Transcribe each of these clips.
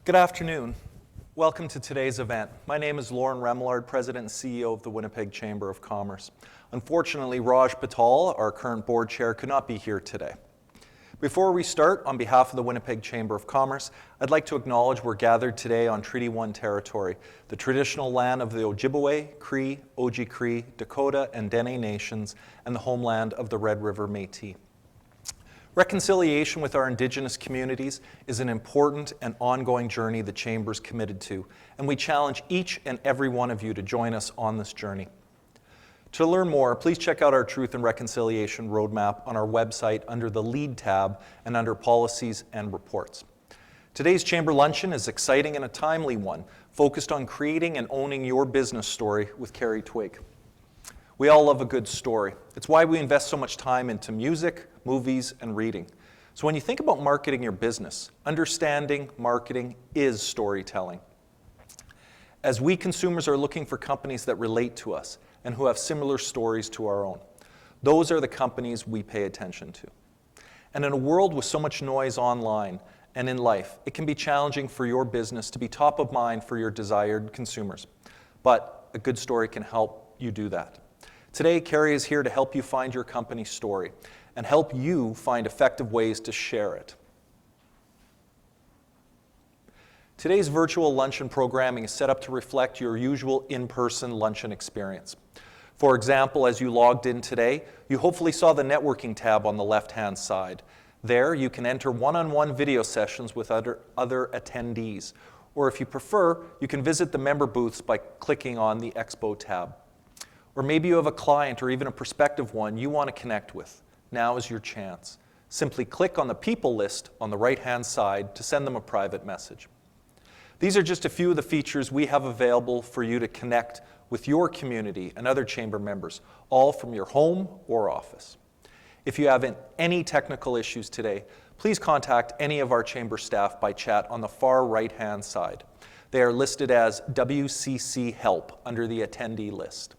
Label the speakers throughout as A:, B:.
A: Good afternoon. Welcome to today's event. My name is Lauren Remillard, President and CEO of the Winnipeg Chamber of Commerce. Unfortunately, Raj Patal, our current board chair, could not be here today. Before we start, on behalf of the Winnipeg Chamber of Commerce, I'd like to acknowledge we're gathered today on Treaty 1 territory, the traditional land of the Ojibwe, Cree, Oji-Cree, Dakota, and Dene nations, and the homeland of the Red River Métis. Reconciliation with our Indigenous communities is an important and ongoing journey the Chamber is committed to, and we challenge each and every one of you to join us on this journey. To learn more, please check out our Truth and Reconciliation Roadmap on our website under the Lead tab and under Policies and Reports. Today's Chamber Luncheon is exciting and a timely one, focused on creating and owning your business story with Kerri Twigg. We all love a good story. It's why we invest so much time into music, movies, and reading. So when you think about marketing your business, understanding marketing is storytelling. As we consumers are looking for companies that relate to us and who have similar stories to our own, those are the companies we pay attention to. And in a world with so much noise online and in life, it can be challenging for your business to be top of mind for your desired consumers. But a good story can help you do that. Today, Kerri is here to help you find your company's story and help you find effective ways to share it. Today's virtual luncheon programming is set up to reflect your usual in-person luncheon experience. For example, as you logged in today, you hopefully saw the networking tab on the left-hand side. There, you can enter one-on-one video sessions with other attendees. Or if you prefer, you can visit the member booths by clicking on the Expo tab. Or maybe you have a client or even a prospective one you want to connect with. Now is your chance. Simply click on the people list on the right-hand side to send them a private message. These are just a few of the features we have available for you to connect with your community and other chamber members, all from your home or office. If you have any technical issues today, please contact any of our chamber staff by chat on the far right-hand side. They are listed as WCC Help under the attendee list.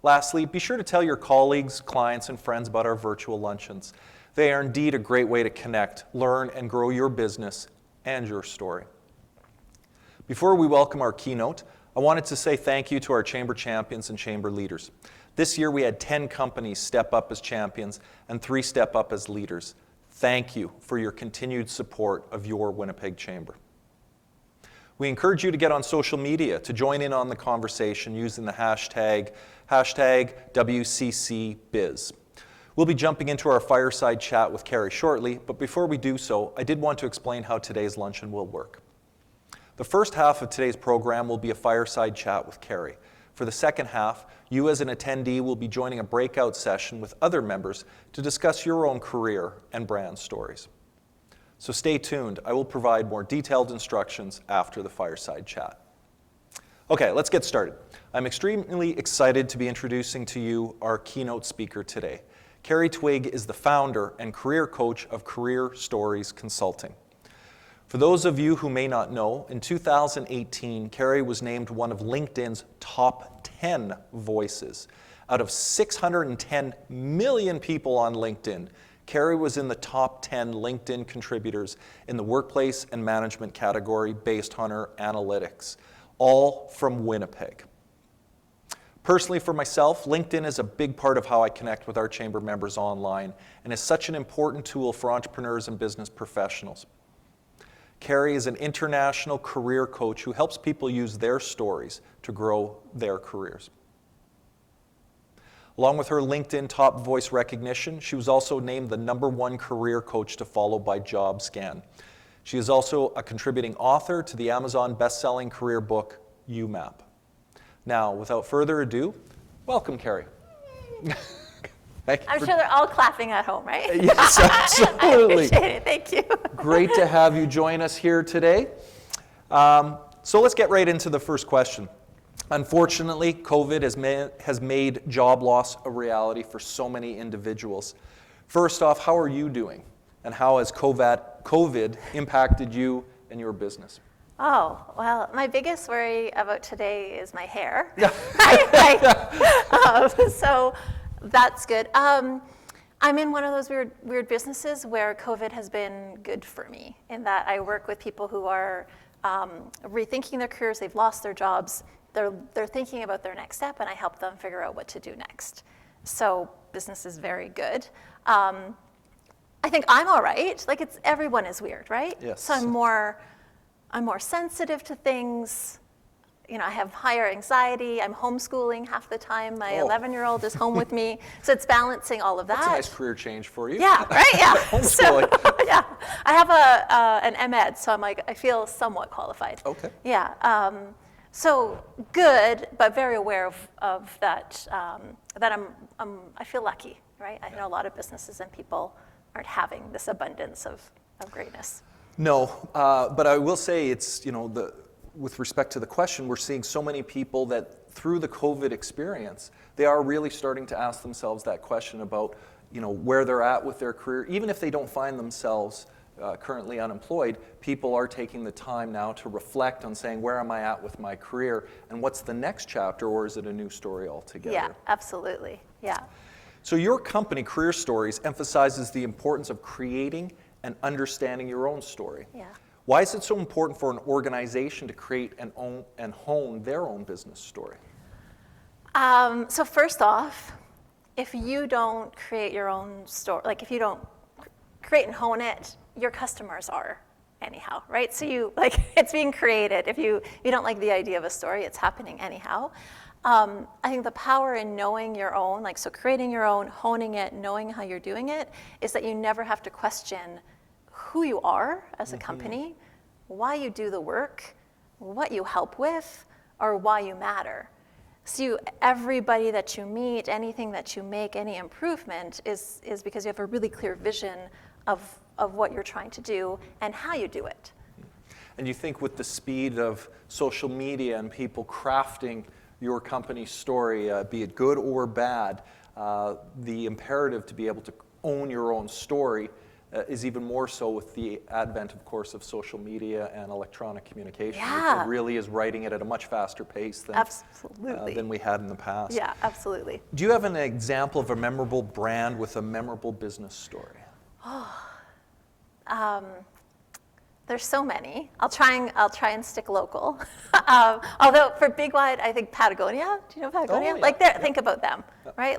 A: Lastly, be sure to tell your colleagues, clients, and friends about our virtual luncheons. They are indeed a great way to connect, learn, and grow your business and your story. Before we welcome our keynote, I wanted to say thank you to our chamber champions and chamber leaders. This year we had 10 companies step up as champions and 3 step up as leaders. Thank you for your continued support of your Winnipeg Chamber. We encourage you to get on social media to join in on the conversation using the hashtag WCCBiz. We'll be jumping into our fireside chat with Kerri shortly, but before we do so, I did want to explain how today's luncheon will work. The first half of today's program will be a fireside chat with Kerri. For the second half, you as an attendee will be joining a breakout session with other members to discuss your own career and brand stories. So stay tuned. I will provide more detailed instructions after the fireside chat. Okay, let's get started. I'm extremely excited to be introducing to you our keynote speaker today. Kerri Twigg is the founder and career coach of Career Stories Consulting. For those of you who may not know, in 2018, Kerri was named one of LinkedIn's top 10 voices. Out of 610 million people on LinkedIn, Kerri was in the top 10 LinkedIn contributors in the workplace and management category based on her analytics, all from Winnipeg. Personally, for myself, LinkedIn is a big part of how I connect with our chamber members online and is such an important tool for entrepreneurs and business professionals. Kerri is an international career coach who helps people use their stories to grow their careers. Along with her LinkedIn top voice recognition, she was also named the #1 career coach to follow by JobScan. She is also a contributing author to the Amazon best-selling career book, UMAP. Now, without further ado, welcome, Kerri.
B: I'm sure they're all clapping at home, right?
A: Yes, absolutely.
B: I appreciate it. Thank you.
A: Great to have you join us here today. So let's get right into the first question. Unfortunately, COVID has made job loss a reality for so many individuals. First off, how are you doing? And how has COVID impacted you and your business?
B: Oh, well, my biggest worry about today is my hair.
A: Yeah.
B: So that's good. I'm in one of those weird businesses where COVID has been good for me in that I work with people who are rethinking their careers, they've lost their jobs, they're thinking about their next step, and I help them figure out what to do next. So business is very good. I think I'm all right. Like everyone is weird, right?
A: Yes.
B: So I'm more sensitive to things. You know, I have higher anxiety. I'm homeschooling half the time. My 11-year-old is home with me. So it's balancing all of that.
A: That's a nice career change for you.
B: Yeah, right? Yeah.
A: Homeschooling.
B: So, yeah. I have an MEd, so I feel somewhat qualified.
A: Okay.
B: Yeah. So good, but very aware of that, that I feel lucky, right? I know a lot of businesses and people aren't having this abundance of greatness.
A: No, but I will say it's, with respect to the question, we're seeing so many people that through the COVID experience, they are really starting to ask themselves that question about, where they're at with their career. Even if they don't find themselves currently unemployed, people are taking the time now to reflect on saying, where am I at with my career and what's the next chapter, or is it a new story altogether?
B: Yeah, absolutely. Yeah.
A: So your company, Career Stories, emphasizes the importance of creating and understanding your own story.
B: Yeah.
A: Why is it so important for an organization to create and hone their own business story?
B: So first off, if you don't create your own story, like if you don't create and hone it, your customers are anyhow, right? So it's being created. If you don't like the idea of a story, it's happening anyhow. I think the power in knowing your own, so creating your own, honing it, knowing how you're doing it, is that you never have to question who you are as a company, why you do the work, what you help with, or why you matter. So everybody that you meet, anything that you make, any improvement is because you have a really clear vision of what you're trying to do and how you do it.
A: And you think with the speed of social media and people crafting your company's story, be it good or bad, the imperative to be able to own your own story is even more so with the advent, of course, of social media and electronic communication.
B: Yeah.
A: It really is writing it at a much faster pace than we had in the past.
B: Yeah, absolutely.
A: Do you have an example of a memorable brand with a memorable business story?
B: There's so many. I'll try and stick local. Although for Big Wide, I think Patagonia. Do you know Patagonia?
A: Oh, yeah.
B: Think about them, right?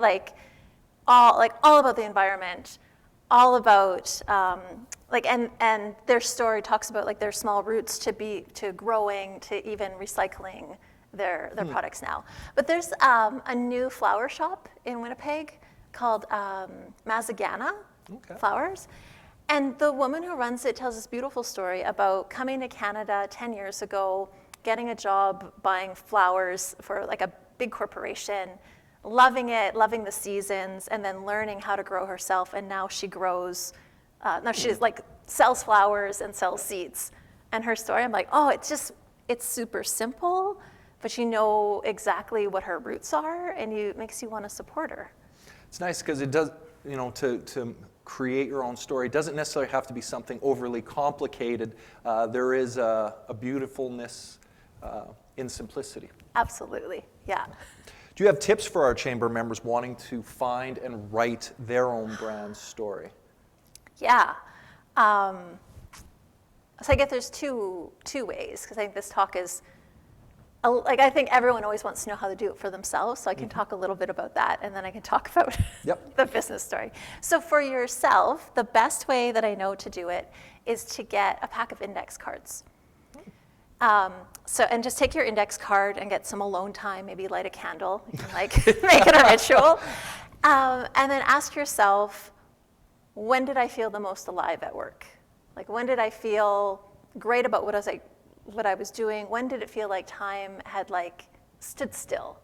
B: All about the environment, all about and their story talks about their small roots to growing to even recycling their products now. But there's a new flower shop in Winnipeg called Mazagana Flowers. And the woman who runs it tells this beautiful story about coming to Canada 10 years ago, getting a job buying flowers for a big corporation, loving it, loving the seasons, and then learning how to grow herself. And now she grows, now she's sells flowers and sells seeds. And her story, I'm like, it's super simple, but you know exactly what her roots are, and it makes you want to support her.
A: It's nice because it does, to create your own story. It doesn't necessarily have to be something overly complicated. There is a beautifulness in simplicity.
B: Absolutely, yeah.
A: Do you have tips for our chamber members wanting to find and write their own brand story?
B: Yeah. So I guess there's two ways, because I think this talk is, I think everyone always wants to know how to do it for themselves, so I can talk a little bit about that, and then I can talk about the business story. So for yourself, the best way that I know to do it is to get a pack of index cards. And just take your index card and get some alone time, maybe light a candle, you can make it a ritual, and then ask yourself, when did I feel the most alive at work? When did I feel great about what I was doing? When did it feel like time had stood still?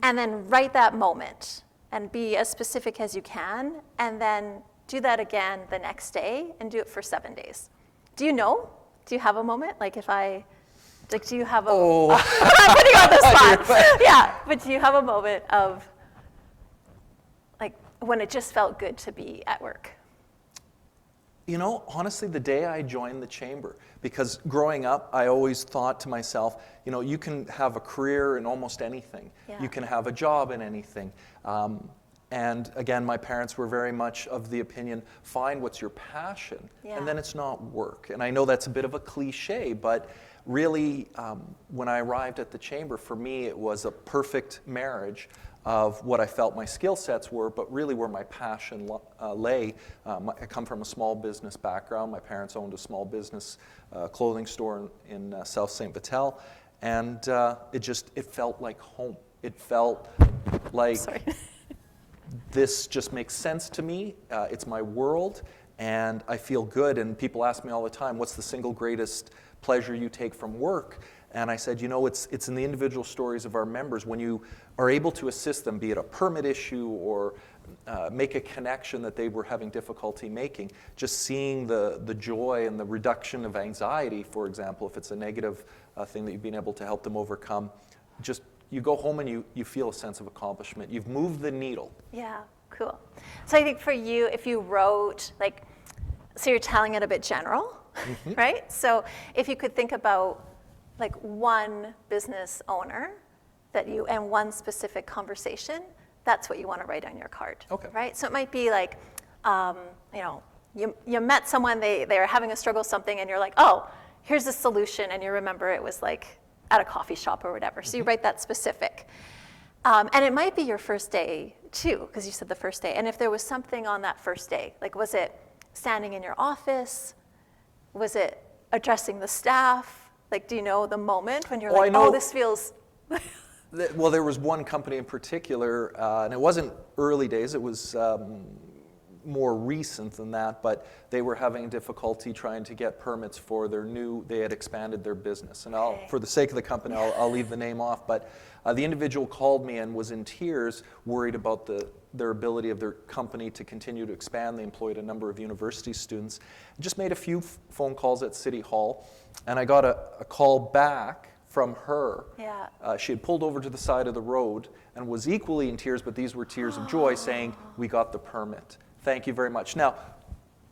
B: And then write that moment and be as specific as you can, and then do that again the next day and do it for 7 days. Do you know? Do you have a moment? Do you have a...
A: Oh.
B: I'm putting you on the spot. Yeah, but do you have a moment of when it just felt good to be at work?
A: Honestly, the day I joined the chamber, because growing up, I always thought to myself, you can have a career in almost anything.
B: Yeah.
A: You can have a job in anything. And again, my parents were very much of the opinion, find what's your passion,
B: Yeah.
A: and then it's not work. And I know that's a bit of a cliche, but really, when I arrived at the Chamber, for me, it was a perfect marriage of what I felt my skill sets were, but really where my passion lay. I come from a small business background. My parents owned a small business clothing store in South St. Vital, and it felt like home. It felt like
B: Sorry.
A: this just makes sense to me. It's my world, and I feel good. And people ask me all the time, what's the single greatest pleasure you take from work? And I said, it's in the individual stories of our members. When you are able to assist them, be it a permit issue or make a connection that they were having difficulty making, just seeing the joy and the reduction of anxiety, for example, if it's a negative thing that you've been able to help them overcome, just you go home and you feel a sense of accomplishment. You've moved the needle.
B: Yeah, cool. So I think for you, if you wrote, so you're telling it a bit general, right? So if you could think about one business owner and one specific conversation, that's what you want to write on your card.
A: Okay.
B: Right? So it might be you met someone, they were having a struggle with something, and you're like, oh, here's the solution, and you remember it was at a coffee shop or whatever. So you write that specific. And it might be your first day too, because you said the first day. And if there was something on that first day, was it standing in your office? Was it addressing the staff? Do you know the moment when you're this feels...
A: Well, there was one company in particular, and it wasn't early days, it was more recent than that, but they were having difficulty trying to get permits for they had expanded their business. And for the sake of the company, I'll leave the name off, but the individual called me and was in tears, worried about their ability of their company to continue to expand. They employed a number of university students. Just made a few phone calls at City Hall, and I got a call back from her.
B: Yeah.
A: She had pulled over to the side of the road and was equally in tears, but these were tears of joy, saying, we got the permit. Thank you very much. Now,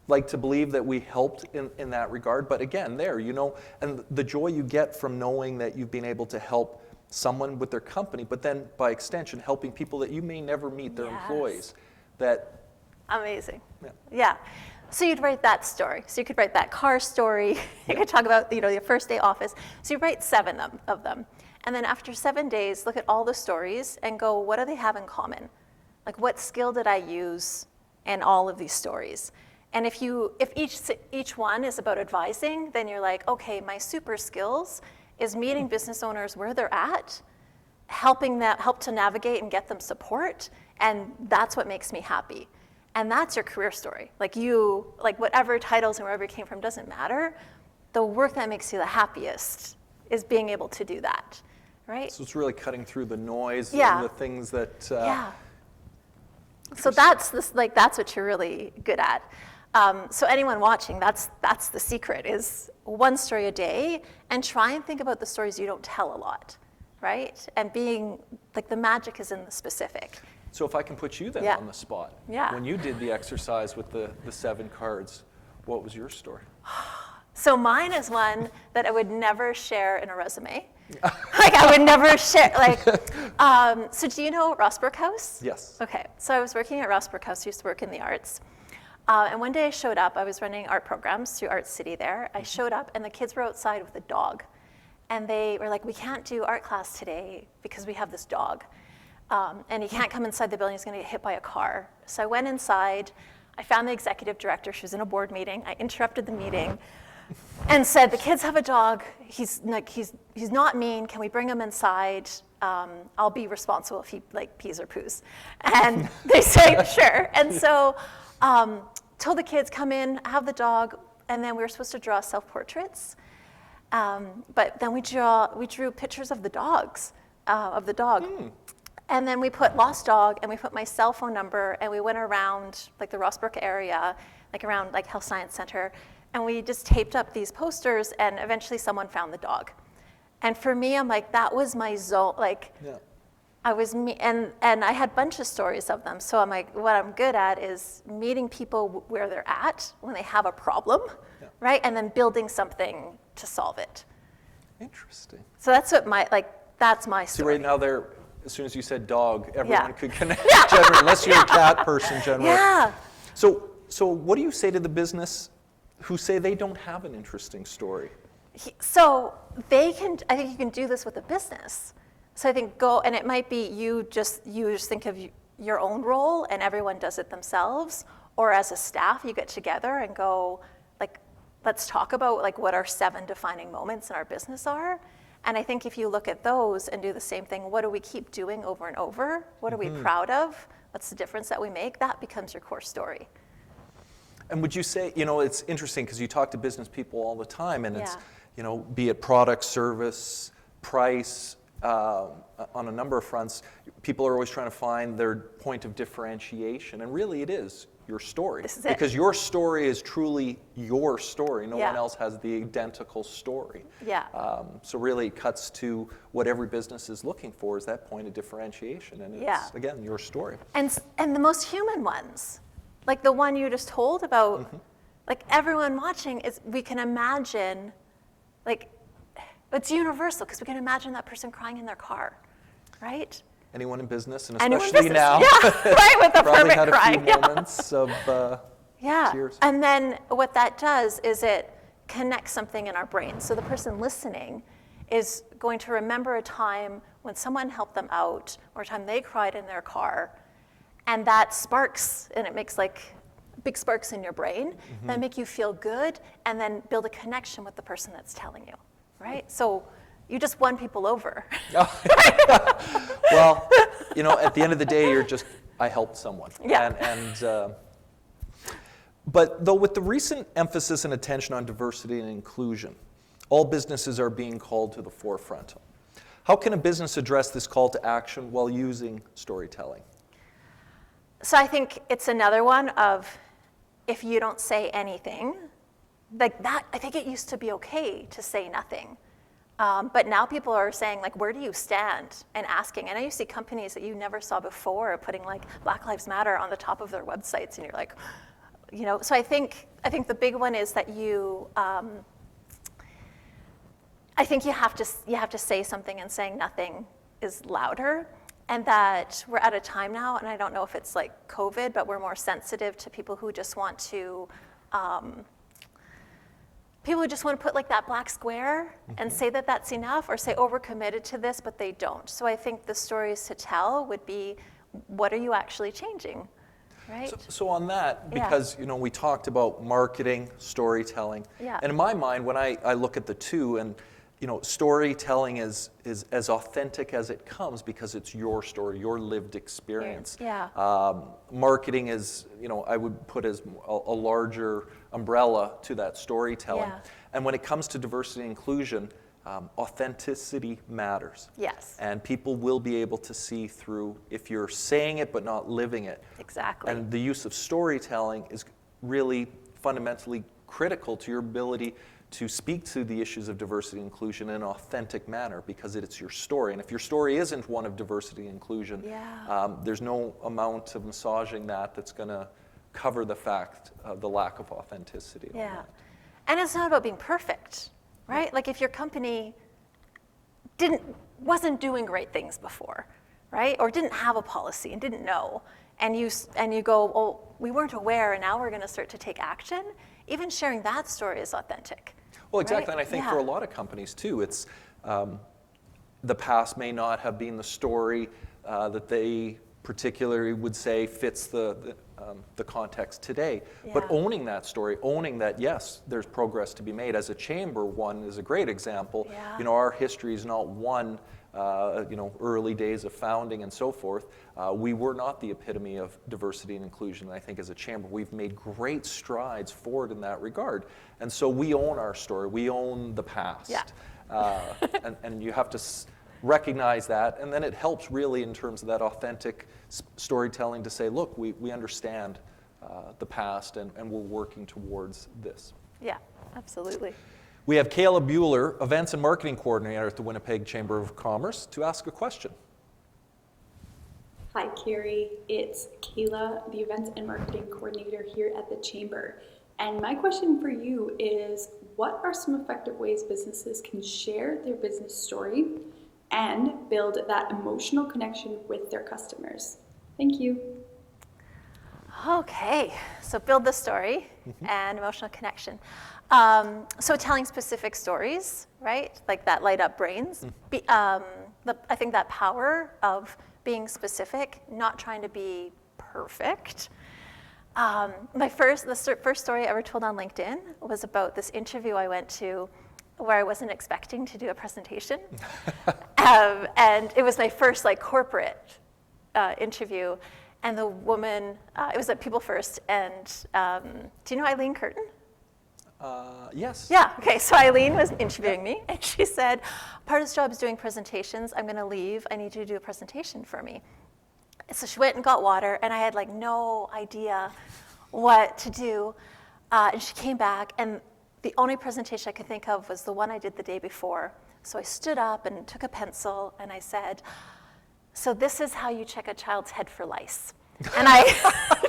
A: like to believe that we helped in that regard, but again, and the joy you get from knowing that you've been able to help someone with their company, but then by extension, helping people that you may never meet, their employees.
B: Amazing.
A: Yeah.
B: Yeah. So you'd write that story. So you could write that car story. You could talk about your first day office. So you write 7 of them. And then after 7 days, look at all the stories and go, what do they have in common? What skill did I use in all of these stories? And if each one is about advising, then you're like, okay, my super skills is meeting business owners where they're at, help to navigate and get them support, and that's what makes me happy. And that's your career story. Whatever titles and wherever you came from doesn't matter. The work that makes you the happiest is being able to do that, right?
A: So it's really cutting through the noise
B: Yeah.
A: and the things that...
B: Yeah. So that's what you're really good at. So anyone watching, that's the secret, is one story a day, and try and think about the stories you don't tell a lot, right? And being, the magic is in the specific.
A: So if I can put you then
B: Yeah.
A: on the spot.
B: Yeah.
A: When you did the exercise with the 7 cards, what was your story?
B: So mine is one that I would never share in a resume. I would never share, so do you know Rossbrook House?
A: Yes.
B: Okay, so I was working at Rossbrook House, used to work in the arts. And one day I showed up, I was running art programs through Art City there. I showed up and the kids were outside with a dog. And they were like, we can't do art class today because we have this dog. And he can't come inside the building, he's gonna get hit by a car. So I went inside, I found the executive director, she was in a board meeting. I interrupted the meeting and said, the kids have a dog, he's not mean, can we bring him inside? I'll be responsible if he pees or poos. And they say, sure. And so told the kids, come in, have the dog, and then we were supposed to draw self-portraits. But then we drew pictures of the dogs, of the dog. And then we put lost dog, and we put my cell phone number, and we went around the Rossbrook area, around Health Science Center, and we just taped up these posters, and eventually someone found the dog. And for me, I'm that was my zone,
A: Yeah.
B: I was me, and I had a bunch of stories of them. So I'm what I'm good at is meeting people where they're at when they have a problem, right? And then building something to solve it.
A: Interesting.
B: So that's what that's my
A: See,
B: story.
A: right now as soon as you said dog, everyone
B: Yeah.
A: could connect generally, unless you're a cat person generally.
B: Yeah.
A: So what do you say to the business who say they don't have an interesting story?
B: So I think you can do this with a business. So I think and it might be you just think of your own role and everyone does it themselves, or as a staff, you get together and go, like, let's talk about like what our 7 defining moments in our business are. And I think if you look at those and do the same thing, what do we keep doing over and over? What are we proud of? What's the difference that we make? That becomes your core story.
A: And would you say, it's interesting because you talk to business people all the time, and it's,
B: Yeah.
A: be it product, service, price, on a number of fronts, people are always trying to find their point of differentiation, and really it is your story.
B: This is it.
A: Because your story is truly your story. No
B: Yeah.
A: one else has the identical story.
B: Yeah.
A: So really it cuts to what every business is looking for, is that point of differentiation, and it's,
B: Yeah.
A: again, your story.
B: And the most human ones, like the one you just told about, like everyone watching, we can imagine, like, it's universal because we can imagine that person crying in their car, right?
A: Anyone in business, and
B: Anyone in
A: especially
B: business,
A: now,
B: yeah, right, with the
A: probably
B: perfect
A: had a
B: crying.
A: few moments of
B: Yeah,
A: tears.
B: and then what that does is it connects something in our brain. So the person listening is going to remember a time when someone helped them out, or a time they cried in their car, and that sparks, and it makes like big sparks in your brain that make you feel good, and then build a connection with the person that's telling you, right? So you just won people over.
A: Well, at the end of the day, I helped someone.
B: Yeah.
A: But though with the recent emphasis and attention on diversity and inclusion, all businesses are being called to the forefront. How can a business address this call to action while using storytelling?
B: So I think it's another one of, if you don't say anything, like that, I think it used to be okay to say nothing. But now people are saying, like, where do you stand? And asking. And I used to see companies that you never saw before putting like Black Lives Matter on the top of their websites, and you're like, so I think the big one is that I think you have to say something, and saying nothing is louder. And that we're at a time now, and I don't know if it's like COVID, but we're more sensitive to people who just want to put like that black square and say that that's enough, or say, oh, we're committed to this, but they don't. So I think the stories to tell would be, what are you actually changing, right?
A: So on that, because we talked about marketing, storytelling,
B: Yeah.
A: and in my mind, when I look at the two, and storytelling is as authentic as it comes because it's your story, your lived experience.
B: Yeah.
A: Marketing is, I would put as a larger umbrella to that storytelling.
B: Yeah.
A: And when it comes to diversity and inclusion, authenticity matters.
B: Yes.
A: And people will be able to see through if you're saying it but not living it.
B: Exactly.
A: And the use of storytelling is really fundamentally critical to your ability to speak to the issues of diversity and inclusion in an authentic manner, because it's your story. And if your story isn't one of diversity and inclusion, there's no amount of massaging that's going to cover the fact of the lack of authenticity.
B: Yeah. And it's not about being perfect, right? Like if your company wasn't doing great things before, right? Or didn't have a policy and didn't know, and you go, oh, we weren't aware, and now we're going to start to take action. Even sharing that story is authentic.
A: Well, exactly,
B: right?
A: and I think for a lot of companies too, it's the past may not have been the story that they particularly would say fits the context today, but owning that story, owning that, yes, there's progress to be made. As a chamber, one is a great example.
B: Yeah.
A: Our history is not one, early days of founding and so forth. We were not the epitome of diversity and inclusion. I think as a chamber, we've made great strides forward in that regard. And so we own our story. We own the past.
B: Yeah.
A: And you have to recognize that, and then it helps really in terms of that authentic storytelling to say, look, we understand the past, and we're working towards this.
B: Yeah, absolutely.
A: We have Kayla Bueller, Events and Marketing Coordinator at the Winnipeg Chamber of Commerce, to ask a question.
C: Hi, Kerri. It's Kayla, the Events and Marketing Coordinator here at the Chamber. And my question for you is, what are some effective ways businesses can share their business story and build that emotional connection with their customers? Thank you.
B: Okay, so build the story and emotional connection. So telling specific stories, right? Like that light up brains. I think that power of being specific, not trying to be perfect. The first story I ever told on LinkedIn was about this interview I went to where I wasn't expecting to do a presentation. And it was my first corporate interview. And the woman, it was at People First, and do you know Eileen Curtin?
A: Yes.
B: Yeah, okay, so Eileen was interviewing me, and she said, part of this job is doing presentations. I'm gonna leave, I need you to do a presentation for me. So she went and got water, and I had no idea what to do. And she came back, and the only presentation I could think of was the one I did the day before. So I stood up and took a pencil, and I said, so this is how you check a child's head for lice. And I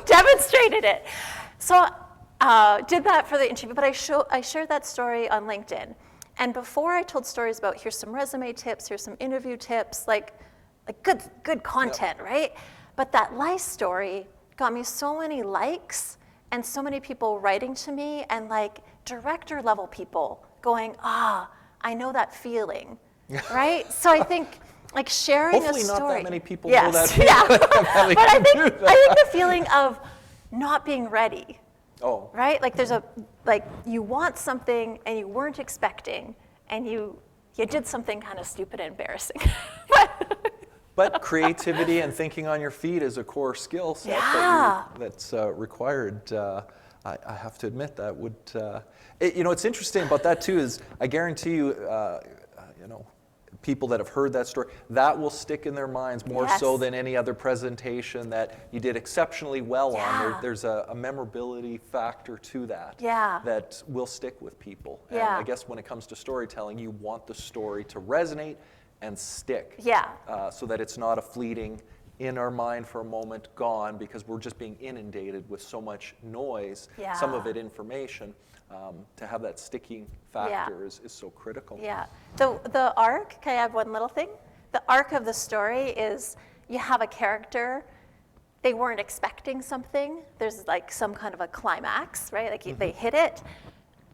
B: demonstrated it. So did that for the interview, but I shared that story on LinkedIn. And before I told stories about here's some resume tips, here's some interview tips, like good content, right? But that lice story got me so many likes and so many people writing to me and director level people going, I know that feeling, right? So I think sharing
A: Hopefully
B: a story.
A: not that many people
B: yes.
A: know that feeling.
B: Yeah. But I think the feeling of not being ready.
A: Oh.
B: Right? There's you want something and you weren't expecting and you did something kind of stupid and embarrassing.
A: But creativity and thinking on your feet is a core skill set that's required. I have to admit that would. It's interesting about that too is I guarantee you, people that have heard that story, that will stick in their minds more so than any other presentation that you did exceptionally well on. There's a memorability factor to that that will stick with people. And I guess when it comes to storytelling, you want the story to resonate and stick so that it's not a fleeting in our mind for a moment gone because we're just being inundated with so much noise, some of it information. To have that sticking factor is so critical.
B: Yeah. The arc, can I have one little thing? The arc of the story is you have a character, they weren't expecting something, there's some kind of a climax, right? They hit it,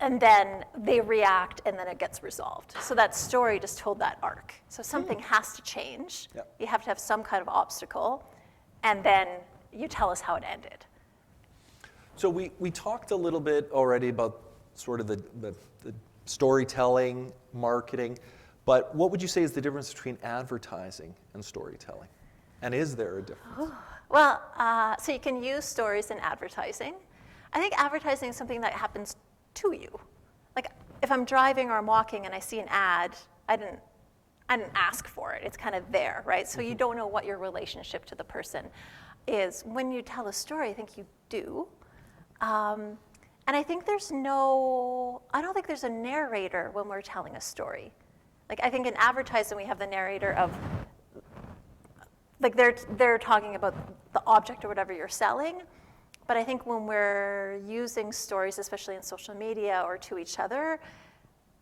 B: and then they react, and then it gets resolved. So that story just told that arc. So something has to change. You have to have some kind of obstacle, and then you tell us how it ended.
A: So we talked a little bit already about sort of the storytelling, marketing, but what would you say is the difference between advertising and storytelling? And is there a difference?
B: Well, so you can use stories in advertising. I think advertising is something that happens to you. If I'm driving or I'm walking and I see an ad, I didn't ask for it. It's kind of there, right? So you don't know what your relationship to the person is. When you tell a story, I think you do. And I think I don't think there's a narrator when we're telling a story. I think in advertising we have the narrator of, they're talking about the object or whatever you're selling. But I think when we're using stories, especially in social media or to each other,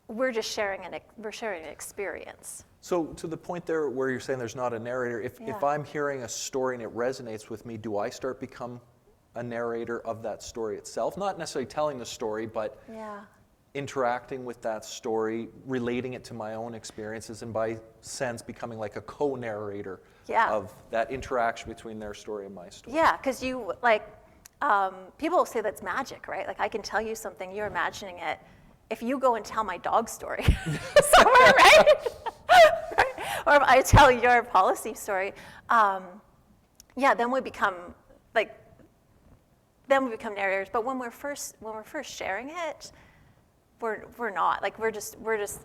B: we're just sharing an experience.
A: So to the point there where you're saying there's not a narrator, if I'm hearing a story and it resonates with me, do I start become a narrator of that story itself? Not necessarily telling the story, but interacting with that story, relating it to my own experiences, and by sense becoming like a co-narrator of that interaction between their story and my story. Yeah,
B: because you, people say that's magic, right? I can tell you something, you're imagining it. If you go and tell my dog story somewhere, right? Or if I tell your policy story, then we become narrators. But when we're first sharing it, we're not. We're just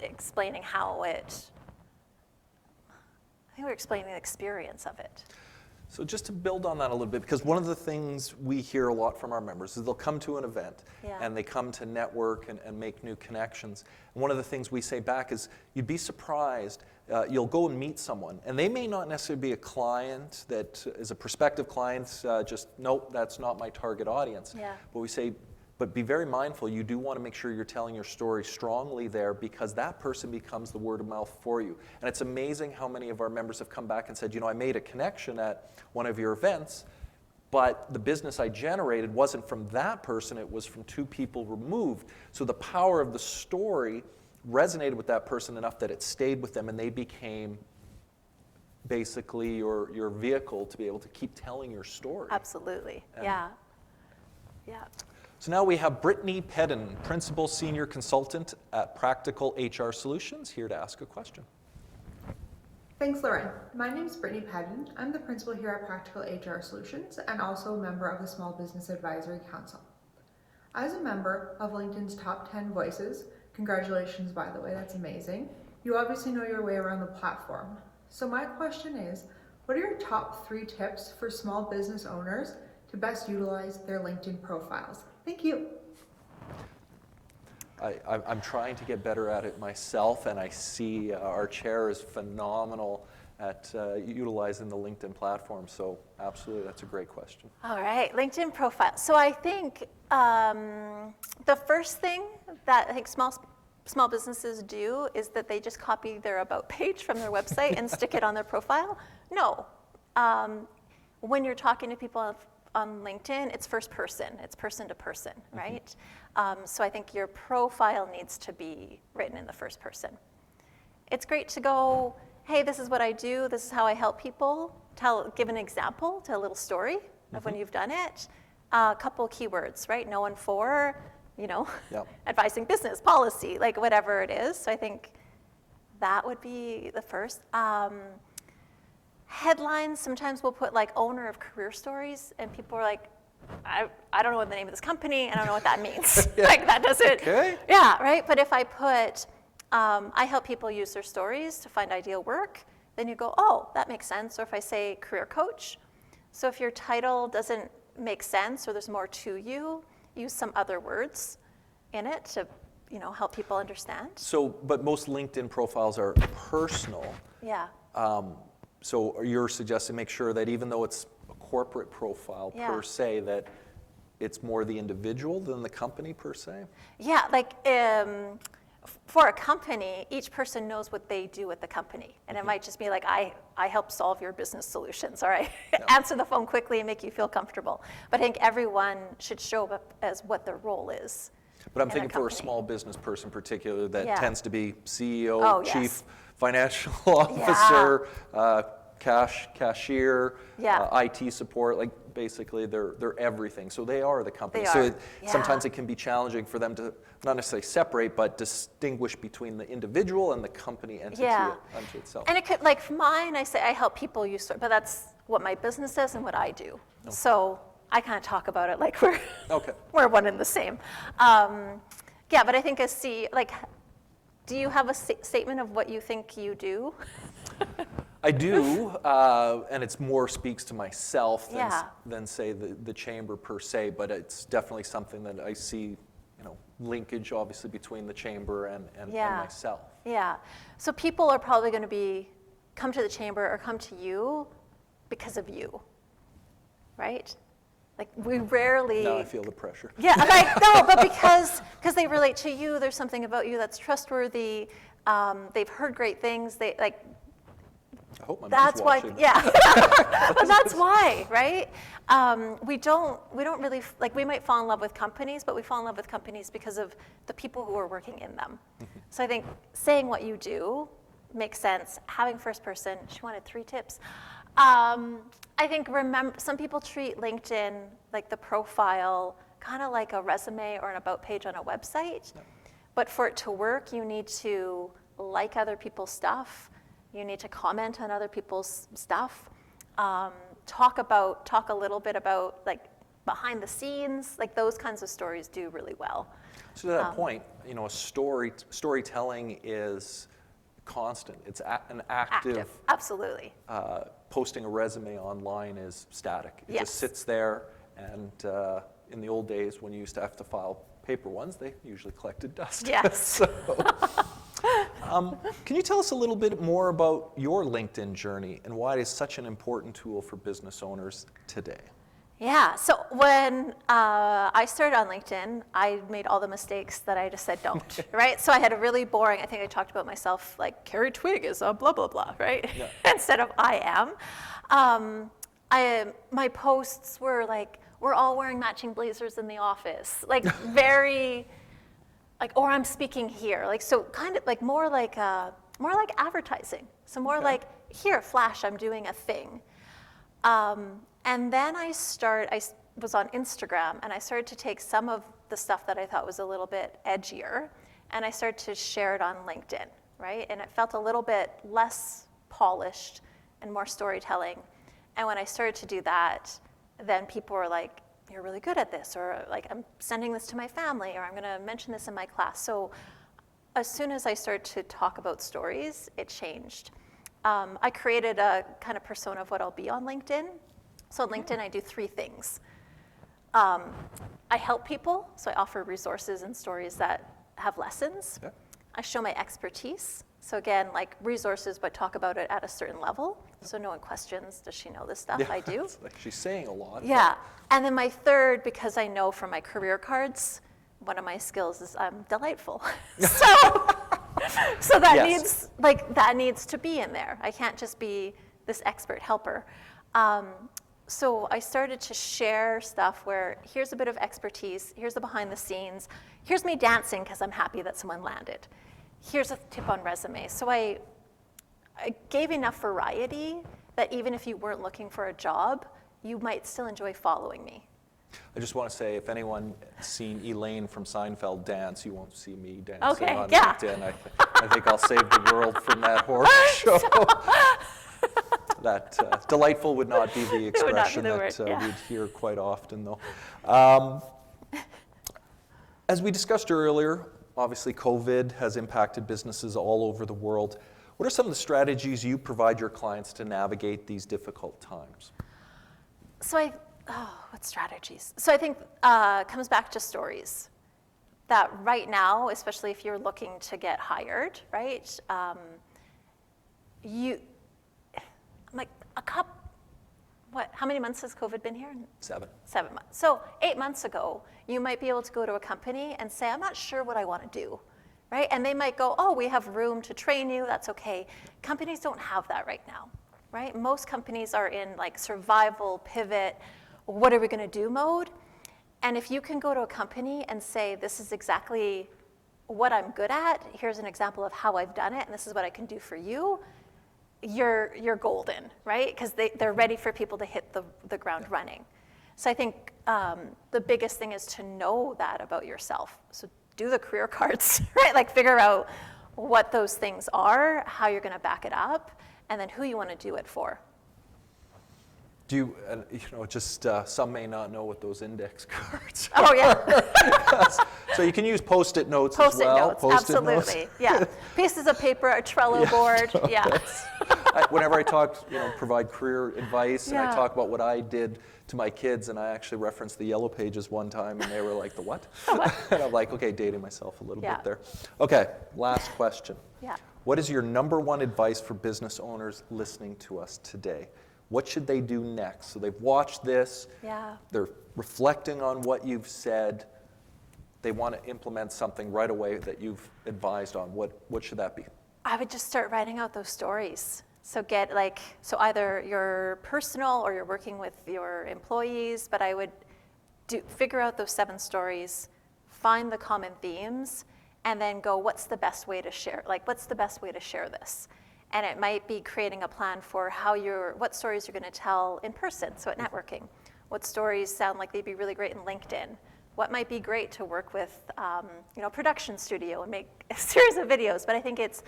B: explaining how it. I think we're explaining the experience of it.
A: So just to build on that a little bit, because one of the things we hear a lot from our members is they'll come to an event and they come to network and make new connections. And one of the things we say back is, you'd be surprised, you'll go and meet someone, and they may not necessarily be a client that is a prospective client, nope, that's not my target audience. But we say, But be very mindful, you do want to make sure you're telling your story strongly there, because that person becomes the word of mouth for you. And it's amazing how many of our members have come back and said, I made a connection at one of your events, but the business I generated wasn't from that person, it was from 2 people removed. So the power of the story resonated with that person enough that it stayed with them, and they became basically your vehicle to be able to keep telling your story.
B: Absolutely.
A: And
B: Yeah.
A: So now we have Brittany Pedden, Principal Senior Consultant at Practical HR Solutions, here to ask a question.
D: Thanks, Lauren. My name is Brittany Pedden. I'm the principal here at Practical HR Solutions and also a member of the Small Business Advisory Council. As a member of LinkedIn's top 10 voices, congratulations, by the way, that's amazing. You obviously know your way around the platform. So my question is, what are your top 3 tips for small business owners to best utilize their LinkedIn profiles? Thank you.
A: I'm trying to get better at it myself, and I see our chair is phenomenal at utilizing the LinkedIn platform. So absolutely, that's a great question.
B: All right, LinkedIn profile. So I think the first thing that I think small businesses do is that they just copy their about page from their website and stick it on their profile. No. When you're talking to people on LinkedIn, it's first person, it's person to person, right? So I think your profile needs to be written in the first person. It's great to go, hey, this is what I do, this is how I help people, give an example, tell a little story of when you've done it, a couple keywords, right? Known for, advising business, policy, like whatever it is. So I think that would be the first. Headlines, sometimes we'll put like owner of career stories, and people are like, I don't know what the name of this company, and I don't know what that means. Like that doesn't,
A: Okay.
B: Yeah, right? But if I put, I help people use their stories to find ideal work, then you go, oh, that makes sense. Or if I say career coach, so if your title doesn't make sense or there's more to you, use some other words in it to, help people understand.
A: So, but most LinkedIn profiles are personal.
B: Yeah.
A: So you're suggesting make sure that even though it's a corporate profile per se, that it's more the individual than the company per se?
B: Yeah, like for a company, each person knows what they do at the company. And it might just be like, I help solve your business solutions, or I answer the phone quickly and make you feel comfortable. But I think everyone should show up as what their role is.
A: But I'm thinking for a small business person in particular that tends to be CEO, chief financial officer, cashier, IT support, like basically they're everything. So they are the company. Sometimes it can be challenging for them to not necessarily separate, but distinguish between the individual and the company entity unto itself.
B: And it could, like for mine, I say I help people use, but that's what my business is and what I do. Okay. So I kind of talk about it like we're one and the same. But I think do you have a statement of what you think you do?
A: I do, and it's more speaks to myself than say the chamber per se, but it's definitely something that I see, linkage obviously between the chamber and myself.
B: Yeah, so people are probably going to come to the chamber or come to you because of you, right? Like we rarely.
A: Now I feel the pressure.
B: Yeah, no, but because they relate to you, there's something about you that's trustworthy. They've heard great things.
A: I hope my
B: that's
A: mom's watching.
B: But that's why, right? We don't really we might fall in love with companies, but we fall in love with companies because of the people who are working in them. So I think saying what you do makes sense. Having first person. She wanted 3 tips. I think some people treat LinkedIn, like the profile, kind of like a resume or an about page on a website. Yeah. But for it to work, you need to like other people's stuff. You need to comment on other people's stuff. Talk a little bit about like behind the scenes, like those kinds of stories do really well.
A: So to that point, storytelling is constant. It's an active.
B: Absolutely.
A: Posting a resume online is static. It just sits there, and in the old days when you used to have to file paper ones, they usually collected dust.
B: Yes.
A: Can you tell us a little bit more about your LinkedIn journey and why it is such an important tool for business owners today?
B: Yeah, so when I started on LinkedIn, I made all the mistakes that I just said don't, right? So I had a really boring, I think I talked about myself like Kerri Twigg is a blah, blah, blah, right?
A: Yeah.
B: Instead of I am. My posts were like, we're all wearing matching blazers in the office, like very, like, or I'm speaking here, like, so kind of like more like advertising. So more like, here, flash, I'm doing a thing. And then I was on Instagram, and I started to take some of the stuff that I thought was a little bit edgier, and I started to share it on LinkedIn, right? And it felt a little bit less polished and more storytelling. And when I started to do that, then people were like, you're really good at this, or like, I'm sending this to my family, or I'm gonna mention this in my class. So as soon as I started to talk about stories, it changed. I created a kind of persona of what I'll be on LinkedIn. So on LinkedIn, I do 3 things. I help people, so I offer resources and stories that have lessons.
A: Yeah.
B: I show my expertise. So again, like resources, but talk about it at a certain level. So no one questions, does she know this stuff?
A: Yeah,
B: I do.
A: it's like she's saying a lot.
B: Yeah, and then my third, because I know from my career cards, one of my skills is I'm delightful. So that
A: Yes.
B: needs to be in there. I can't just be this expert helper. So I started to share stuff where here's a bit of expertise, here's the behind the scenes, here's me dancing because I'm happy that someone landed. Here's a tip on resume. So I gave enough variety that even if you weren't looking for a job, you might still enjoy following me.
A: I just want to say, if anyone seen Elaine from Seinfeld dance, you won't see me dancing
B: Okay,
A: on
B: yeah.
A: LinkedIn. I think I'll save the world from that horror show. That delightful would not be the
B: would not be
A: expression
B: the
A: that
B: word, yeah.
A: we'd hear quite often, though. As we discussed earlier, obviously COVID has impacted businesses all over the world. What are some of the strategies you provide your clients to navigate these difficult times?
B: So what strategies? So I think it comes back to stories. That right now, especially if you're looking to get hired, right? How many months has COVID been here?
A: 7.
B: 7 months. So 8 months ago, you might be able to go to a company and say, I'm not sure what I want to do, right? And they might go, oh, we have room to train you, that's okay. Companies don't have that right now, right? Most companies are in like survival, pivot, what are we gonna do mode? And if you can go to a company and say, this is exactly what I'm good at, here's an example of how I've done it, and this is what I can do for you, you're golden, right? Because they're ready for people to hit the ground running. So I think the biggest thing is to know that about yourself. So do the career cards, right? Like figure out what those things are, how you're gonna back it up, and then who you wanna do it for.
A: Do you, just some may not know what those index cards are.
B: Oh, yeah.
A: So you can use Post-it notes
B: Post-it
A: as well.
B: notes,
A: Post-it
B: absolutely.
A: notes.
B: Yeah. Pieces of paper, a Trello board. Yeah.
A: Whenever I talk, provide career advice, and I
B: Yeah.
A: talk about what I did to my kids, and I actually referenced the Yellow Pages one time, and they were like, the what? And I'm like, okay, dating myself a little
B: Yeah.
A: bit there. Okay, last question.
B: Yeah.
A: What is your number one advice for business owners listening to us today? What should they do next? So they've watched this,
B: Yeah.
A: they're reflecting on what you've said, they want to implement something right away that you've advised on. What should that be?
B: I would just start writing out those stories. So so either your personal or you're working with your employees, but I would figure out those 7 stories, find the common themes, and then go, what's the best way to share? What's the best way to share this? And it might be creating a plan for what stories you're going to tell in person, so at networking. What stories sound like they'd be really great in LinkedIn? What might be great to work with, production studio and make a series of videos? But I think it's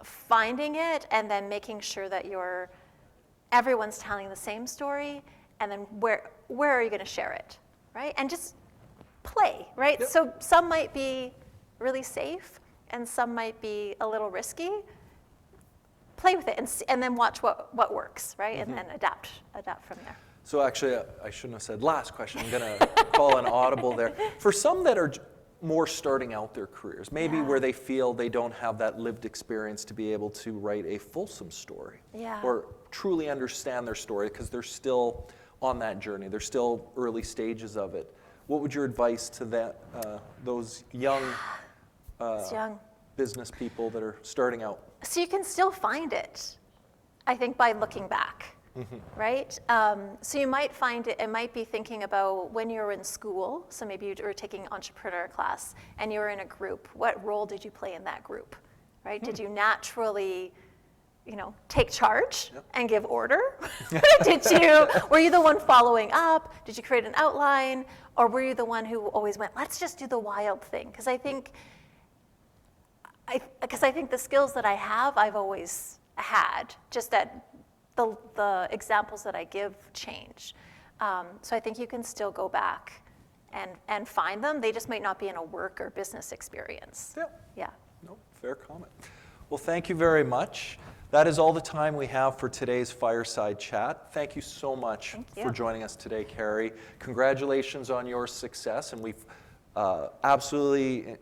B: finding it and then making sure that everyone's telling the same story, and then where are you going to share it, right? And just play, right?
A: Yep.
B: So some might be really safe, and some might be a little risky. Play with it and then watch what works, right? And then adapt from there.
A: So actually, I shouldn't have said last question. I'm going to call an audible there. For some that are more starting out their careers, maybe where they feel they don't have that lived experience to be able to write a fulsome story,
B: Yeah.
A: or truly understand their story because they're still on that journey. They're still early stages of it. What would your advice to those young
B: It's young.
A: business people that are starting out?
B: So you can still find it, I think, by looking back, right? So you might find it might be thinking about when you were in school, so maybe you were taking entrepreneur class and you were in a group. What role did you play in that group, right? Did you naturally, take charge and give order? Were you the one following up? Did you create an outline? Or were you the one who always went, let's just do the wild thing? Because I think the skills that I have, I've always had, just that the examples that I give change. So I think you can still go back and find them. They just might not be in a work or business experience. Yeah.
A: No, fair comment. Well, thank you very much. That is all the time we have for today's Fireside Chat. Thank you so much for joining us today, Kerri. Congratulations on your success, and we've absolutely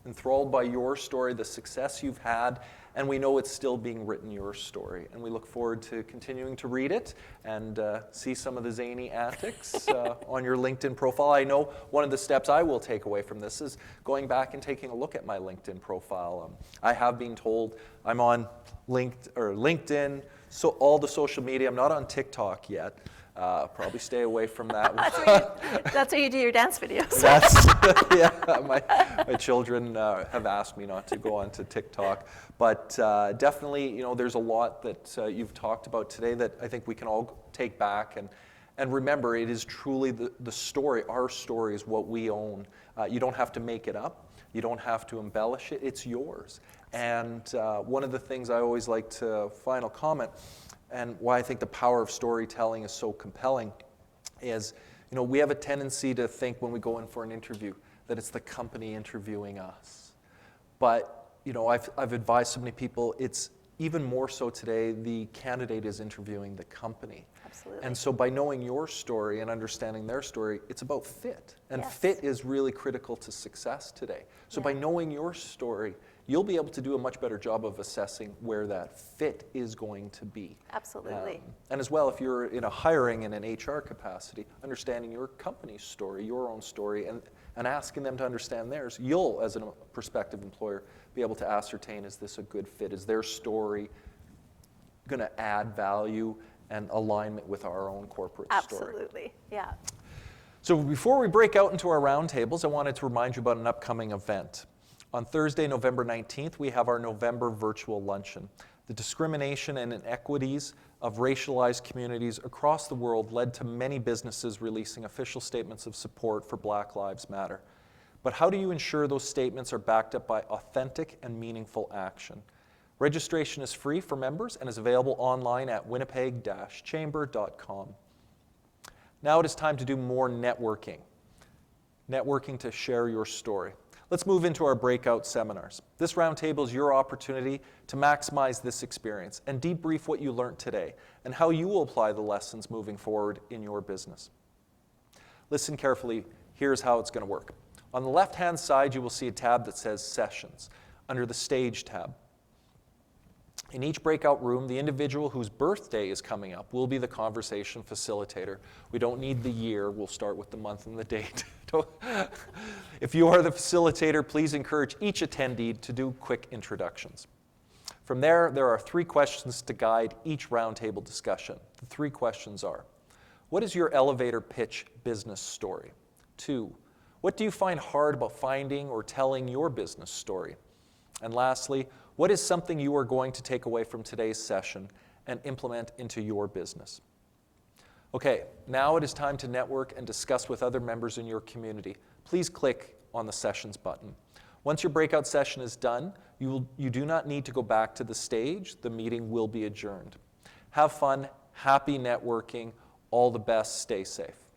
A: enthralled by your story, the success you've had, and we know it's still being written, your story. And we look forward to continuing to read it and see some of the zany antics on your LinkedIn profile. I know one of the steps I will take away from this is going back and taking a look at my LinkedIn profile. I have been told I'm on LinkedIn, so all the social media. I'm not on TikTok yet. Probably stay away from that.
B: That's where you do your dance videos.
A: My children have asked me not to go onto TikTok, but definitely, there's a lot that you've talked about today that I think we can all take back and remember. It is truly the story. Our story is what we own. You don't have to make it up. You don't have to embellish it. It's yours. And one of the things I always like to final comment, and why I think the power of storytelling is so compelling, is we have a tendency to think when we go in for an interview that it's the company interviewing us. But I've advised so many people, it's even more so today, the candidate is interviewing the company.
B: Absolutely.
A: And so by knowing your story and understanding their story, it's about fit. And fit is really critical to success today. So by knowing your story, you'll be able to do a much better job of assessing where that fit is going to be.
B: Absolutely.
A: And as well, if you're in a hiring in an HR capacity, understanding your company's story, your own story, and asking them to understand theirs, you'll, as a prospective employer, be able to ascertain, is this a good fit? Is their story going to add value and alignment with our own corporate story?
B: Absolutely, yeah.
A: So before we break out into our roundtables, I wanted to remind you about an upcoming event. On Thursday, November 19th, we have our November virtual luncheon. The discrimination and inequities of racialized communities across the world led to many businesses releasing official statements of support for Black Lives Matter. But how do you ensure those statements are backed up by authentic and meaningful action? Registration is free for members and is available online at winnipeg-chamber.com. Now it is time to do more networking. Networking to share your story. Let's move into our breakout seminars. This roundtable is your opportunity to maximize this experience and debrief what you learned today and how you will apply the lessons moving forward in your business. Listen carefully. Here's how it's going to work. On the left-hand side, you will see a tab that says Sessions under the Stage tab. In each breakout room, the individual whose birthday is coming up will be the conversation facilitator. We don't need the year. We'll start with the month and the date. If you are the facilitator, please encourage each attendee to do quick introductions. From there are 3 questions to guide each roundtable discussion. The 3 questions are, what is your elevator pitch business story? 2, what do you find hard about finding or telling your business story? And lastly, what is something you are going to take away from today's session and implement into your business? Okay, now it is time to network and discuss with other members in your community. Please click on the Sessions button. Once your breakout session is done, you do not need to go back to the stage. The meeting will be adjourned. Have fun, happy networking, all the best, stay safe.